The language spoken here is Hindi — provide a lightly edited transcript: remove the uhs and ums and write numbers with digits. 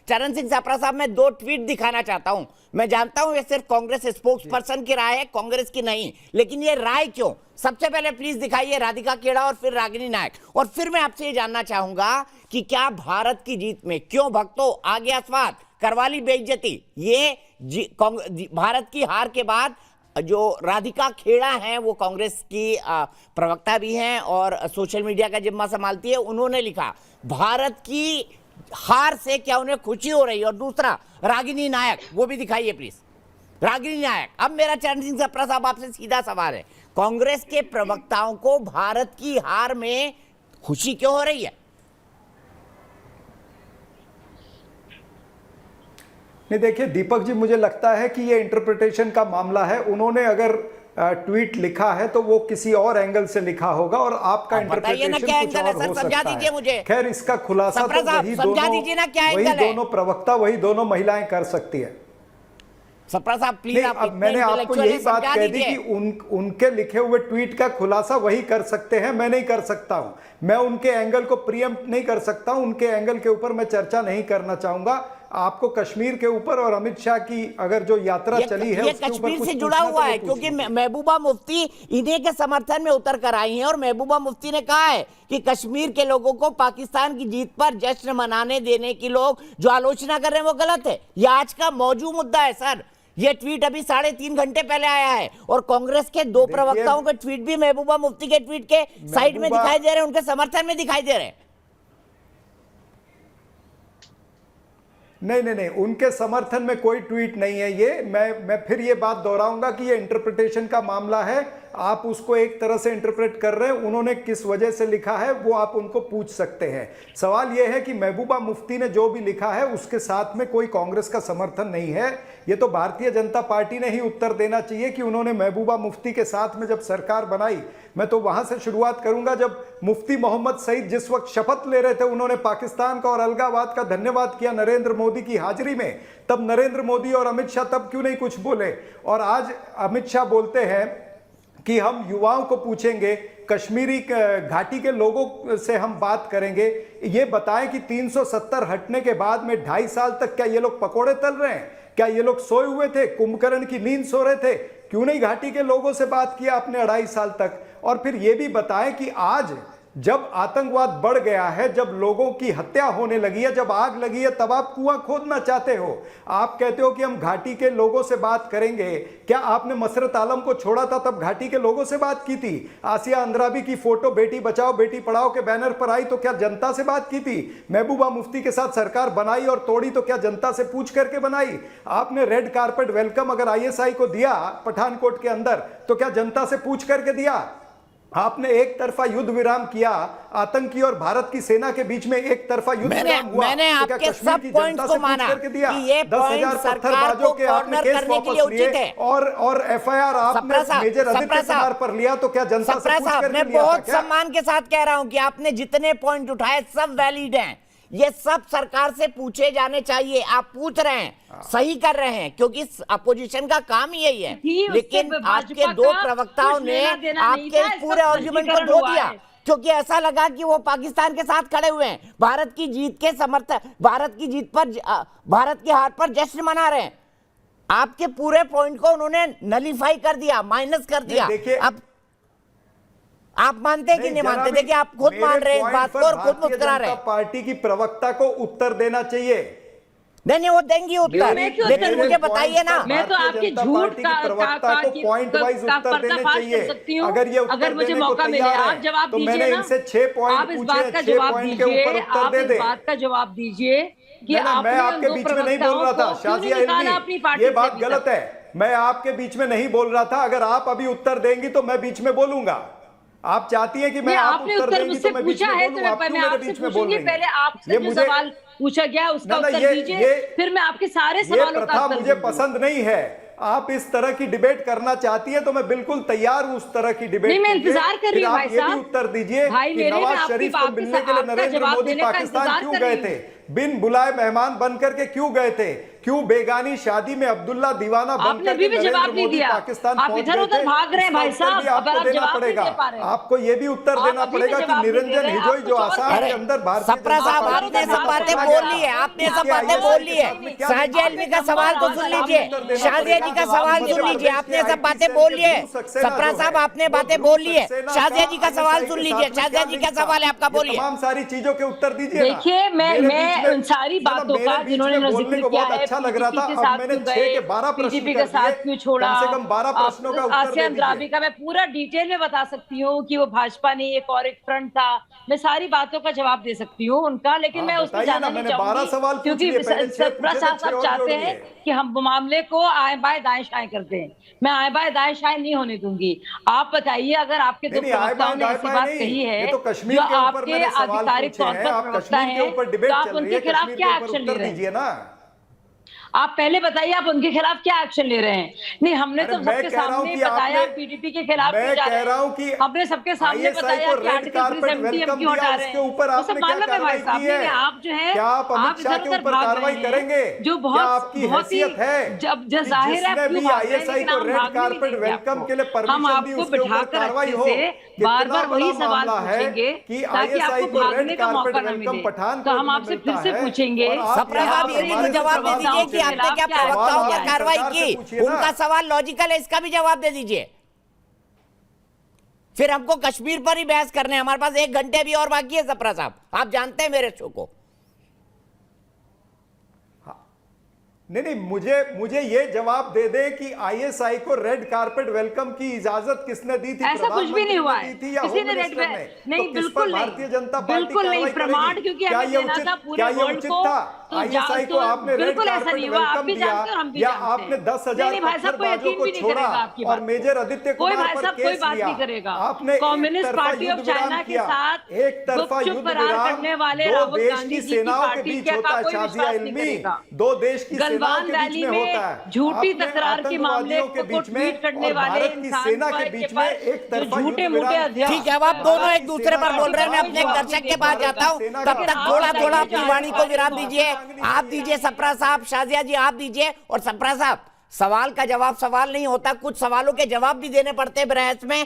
चरण सिंह सापरा साहब, मैं 2 ट्वीट दिखाना चाहता हूं। मैं जानता हूं ये सिर्फ कांग्रेस स्पोक्स पर्सन की राय है, कांग्रेस की नहीं, लेकिन ये राय क्यों? सबसे पहले प्लीज दिखाइए राधिका खेड़ा और फिर रागिनी नायक, और फिर मैं आपसे ये जानना चाहूंगा कि क्या भारत की जीत में क्यों भक्तों आ गया स्वाद, करवाली बेइज्जती? ये भारत की हार के बाद जो राधिका खेड़ा हैं वो कांग्रेस की प्रवक्ता भी हैं और सोशल मीडिया का जिम्मा संभालती है, उन्होंने लिखा भारत की हार से क्या उन्हें खुशी हो रही है? और दूसरा रागिनी नायक, वो भी दिखाइए प्लीज रागिनी नायक। अब मेरा चरण सिंह सापरा साहब आपसे सीधा सवाल है, कांग्रेस के प्रवक्ताओं को भारत की हार में खुशी क्यों हो रही है? नहीं देखिए दीपक जी, मुझे लगता है कि ये इंटरप्रिटेशन का मामला है। उन्होंने अगर ट्वीट लिखा है तो वो किसी और एंगल से लिखा होगा और आपका इंटरप्रिटेशन कुछ और हो सकता है। मुझे खैर इसका खुलासा तो वही दोनों प्रवक्ता, वही दोनों महिलाएं कर सकती है। सप्रा साहब प्लीज आप, मैंने आपको यही बात कह दी कि उनके लिखे हुए ट्वीट का खुलासा वही कर सकते हैं, मैं नहीं कर सकता हूं। मैं उनके एंगल को प्रीएम्प्ट नहीं कर सकता हूं, उनके एंगल के ऊपर मैं चर्चा नहीं करना चाहूंगा। आपको कश्मीर के ऊपर और अमित शाह की अगर जो यात्रा चली है उसके ऊपर कश्मीर से जुड़ा हुआ है, क्योंकि महबूबा मुफ्ती इन्हीं के समर्थन में उतर कर आई हैं और महबूबा मुफ्ती ने कहा है कि कश्मीर के लोगों को पाकिस्तान की जीत पर जश्न मनाने देने की लोग जो आलोचना कर रहे हैं वो गलत है। यह आज का मौजूद मुद्दा है सर। ये ट्वीट अभी 3.5 घंटे पहले आया है और कांग्रेस के 2 प्रवक्ताओं के ट्वीट भी महबूबा मुफ्ती के ट्वीट के साइड में दिखाई दे रहे हैं, उनके समर्थन में दिखाई दे रहे हैं। नहीं, उनके समर्थन में कोई ट्वीट नहीं है। ये मैं फिर ये बात दोहराऊंगा कि ये इंटरप्रिटेशन का मामला है। आप उसको एक तरह से इंटरप्रेट कर रहे हैं, उन्होंने किस वजह से लिखा है वो आप उनको पूछ सकते हैं। सवाल यह है कि महबूबा मुफ्ती ने जो भी लिखा है उसके साथ में कोई कांग्रेस का समर्थन नहीं है। ये तो भारतीय जनता पार्टी ने ही उत्तर देना चाहिए कि उन्होंने महबूबा मुफ्ती के साथ में जब सरकार बनाई, मैं तो वहां से शुरुआत करूंगा जब मुफ्ती मोहम्मद सईद जिस वक्त शपथ ले रहे थे, उन्होंने पाकिस्तान का और अलगावाद का धन्यवाद किया नरेंद्र मोदी की हाजिरी में, तब नरेंद्र मोदी और अमित शाह तब क्यों नहीं कुछ बोले? और आज अमित शाह बोलते हैं कि हम युवाओं को पूछेंगे, कश्मीरी घाटी के लोगों से हम बात करेंगे। ये बताएं कि 370 हटने के बाद में 2.5 साल तक क्या ये लोग पकोड़े तल रहे हैं? क्या ये लोग सोए हुए थे, कुंभकर्ण की नींद सो रहे थे? क्यों नहीं घाटी के लोगों से बात किया आपने 2.5 साल तक? और फिर ये भी बताएं कि आज जब आतंकवाद बढ़ गया है, जब लोगों की हत्या होने लगी है, जब आग लगी है, तब आप कुआं खोदना चाहते हो। आप कहते हो कि हम घाटी के लोगों से बात करेंगे। क्या आपने मसरत आलम को छोड़ा था तब घाटी के लोगों से बात की थी? आसिया अंद्राबी की फोटो बेटी बचाओ बेटी पढ़ाओ के बैनर पर आई तो क्या जनता से बात की थी? महबूबा मुफ्ती के साथ सरकार बनाई और तोड़ी तो क्या जनता से पूछ करके बनाई? आपने रेड कारपेट वेलकम अगर आईएसआई को दिया पठानकोट के अंदर तो क्या जनता से पूछ करके दिया? आपने एक तरफा युद्ध विराम किया, आतंकी और भारत की सेना के बीच में एक तरफा युद्ध विराम हुआ। मैंने आपके सब पॉइंट्स को माना कि ये 10,000 सरकार को कॉर्नर करने के लिए उचित है और एफआईआर आपने मेजर आदित्य कुमार पर लिया तो क्या जनता से पूछ करके लिया? मैं बहुत सम्मान के साथ कह रहा हूं कि आपने जितने पॉइंट उठाए सब वैलिड हैं, ये सब सरकार से पूछे जाने चाहिए। आप पूछ रहे हैं, सही कर रहे हैं, क्योंकि अपोजिशन का काम ही यही है। लेकिन आपके 2 प्रवक्ताओं ने आपके पूरे आर्गुमेंट को धो दिया, क्योंकि ऐसा लगा कि वो पाकिस्तान के साथ खड़े हुए हैं, भारत की जीत के समर्थन, भारत की जीत पर, भारत की हार पर जश्न मना रहे हैं। आपके पूरे पॉइंट को उन्होंने नलीफाई कर दिया, माइनस कर दिया। अब आप मानते हैं कि नहीं मानते? देखिए आप खुद मान रहे हैं इस बात को और खुद मुस्कुरा रहे हैं। पार्टी की प्रवक्ता को उत्तर देना चाहिए। नहीं वो देंगी उत्तर, लेकिन मुझे बताइए ना। मैं तो आपके झूठ का पॉइंट वाइज उत्तर देने चाहिए। अगर मुझे मौका मिले आप जवाब दीजिए ना। इनसे 6 पॉइंट आप इस बात का जवाब दीजिए, आप इस बात का जवाब दीजिए कि मैं आपके बीच में नहीं बोल रहा था शाजिया इल्मी, ये बात गलत है। मैं आपके बीच में नहीं बोल रहा था। अगर आप अभी उत्तर देंगी तो मैं बीच में बोलूंगा। आप चाहती हैं कि मैं आप उत्तर देंगी तो मैं बीच में बोलूं? आप क्यों मेरे बीच में बोल रही हैं? पहले आपसे जो सवाल पूछा गया उसका उत्तर दीजिए, फिर मैं आपके सारे सवालों का उत्तर मुझे पसंद नहीं है। आप इस तरह की डिबेट करना चाहती है तो मैं बिल्कुल तैयार हूं उस तरह की डिबेट। नहीं, मैं इंतजार कर रही हूं भाई साहब। उत्तर दीजिए कि नवाज शरीफ को मिलने के लिए नरेंद्र मोदी पाकिस्तान क्यों गए थे? बिन बुलाए मेहमान बनकर के क्यों गए थे? क्यों बेगानी शादी में अब्दुल्ला दीवाना आपने अभी भी जवाब नहीं दिया। पाकिस्तान आप इधर उधर भाग रहे हैं भाई साहब, आपको देना पड़ेगा। आपको ये भी उत्तर देना पड़ेगा कि निरंजन हिजोई जो आसाम के अंदर भारतीय सप्रा साहब आपने सब बातें बोल ली है, आपने सब बातें बोल ली है। शाजिया अल्वी का सवाल तो सुन लीजिए, शाजिया जी का सवाल सुन लीजिए, आपने सब बातें बोल ली है। सप्रा साहब आपने बातें बोल ली है, शाजिया जी का सवाल सुन लीजिए। शाजिया जी का सवाल है, आपका बोलिए। तमाम सारी चीजों के उत्तर दीजिए। देखिए मैं उन सारी बातों का जिन्होंने जिक्र किया है, अच्छा लग रहा था, मैंने 6 के 12 पीडीपी के साथ क्यों छोड़ा, कम से कम 12 प्रश्नों का उत्तर आसियान द्राबी का मैं पूरा डिटेल में बता सकती हूँ कि वो भाजपा नहीं एक और एक फ्रंट था। मैं सारी बातों का जवाब दे सकती हूँ उनका, लेकिन मैं उसमें जाना नहीं चाहूंगी क्योंकि सप्रा साहब चाहते हैं कि हम मामले को आए बाय दाएं शाएं करते हैं। मैं आए बाय दाएं शाएं नहीं होने दूंगी। आप बताइए, अगर आपके दो प्रवक्ताओं ने ऐसी बात कही है जो आपके आधिकारिक तौर पर प्रवक्ता है, तो आप उनके खिलाफ क्या एक्शन ले रहे हैं? आप पहले बताइए, आप उनके खिलाफ क्या एक्शन ले रहे हैं? नहीं, हमने तो सबके सामने बताया पीडीपी के खिलाफ क्यों जा रहे हैं। हमने सबके सामने बताया कि आर्टिकल 370 हम क्यों हटा रहे हैं। वो सब मालूम है भाई साहब। नहीं, आप जो है आप इधर उधर भाग रहे हैं, जो बहुत ही जब जाहिर है क्यों भाग रहे हैं, लेकिन हम हम आपको बिठाकर अच्छे से बार बार वही सवाल पूछेंगे ताकि आपको भागने का मौका न मिले। तो हम आपसे फिर से पूछेंगे, जवाब दे दीजिए कि आपने क्या प्रवक्ताओं पर कार्रवाई की? उनका सवाल लॉजिकल है, इसका भी जवाब दे दीजिए। फिर हमको कश्मीर पर ही बहस करने हैं, हमारे पास 1 घंटे भी और बाकी है। सप्रा साहब आप जानते हैं मेरे शो को। नहीं, मुझे ये जवाब दे दे कि आईएसआई को रेड कारपेट वेलकम की इजाजत किसने दी थी? ऐसा कुछ भी नहीं हुआ है, किसी ने रेड नहीं, बिल्कुल भारतीय जनता पार्टी बिल्कुल नहीं। प्रमाण क्योंकि हमें देना था पूरे वर्ल्ड को, तो आईएसआई को आपने बिल्कुल ऐसा नहीं हुआ। आप भी जानते हैं, हम भी जानते हैं। आपने 10,000 भाई साहब कोई यकीन भी नहीं करेगा आपकी बात, और मेजर आदित्य कोई भाई साहब कोई बात नहीं करेगा। आपने कम्युनिस्ट पार्टी ऑफ चाइना के साथ एक तरफा युद्ध करने वाले राहुल गांधी जी की पार्टी क्या कोई विश्वास नहीं करेगा? 2 देश की गलवान वैली में झूठी तकरार के मामले को ट्वीट करने वाले इंसान पर झूठे मूठे अध्यक्ष। ठीक है, अब आप दोनों एक दूसरे पर बोल रहे हैं। मैं अपने एक दर्शक के पास जाता हूं, तब तक थोड़ा थोड़ा अपनी वाणी को विराम दीजिए। आप दीजिए सप्रा साहब, शाजिया जी आप दीजिए। और सप्रा साहब, सवाल का जवाब सवाल नहीं होता, कुछ सवालों के जवाब भी देने पड़ते हैं बहस में।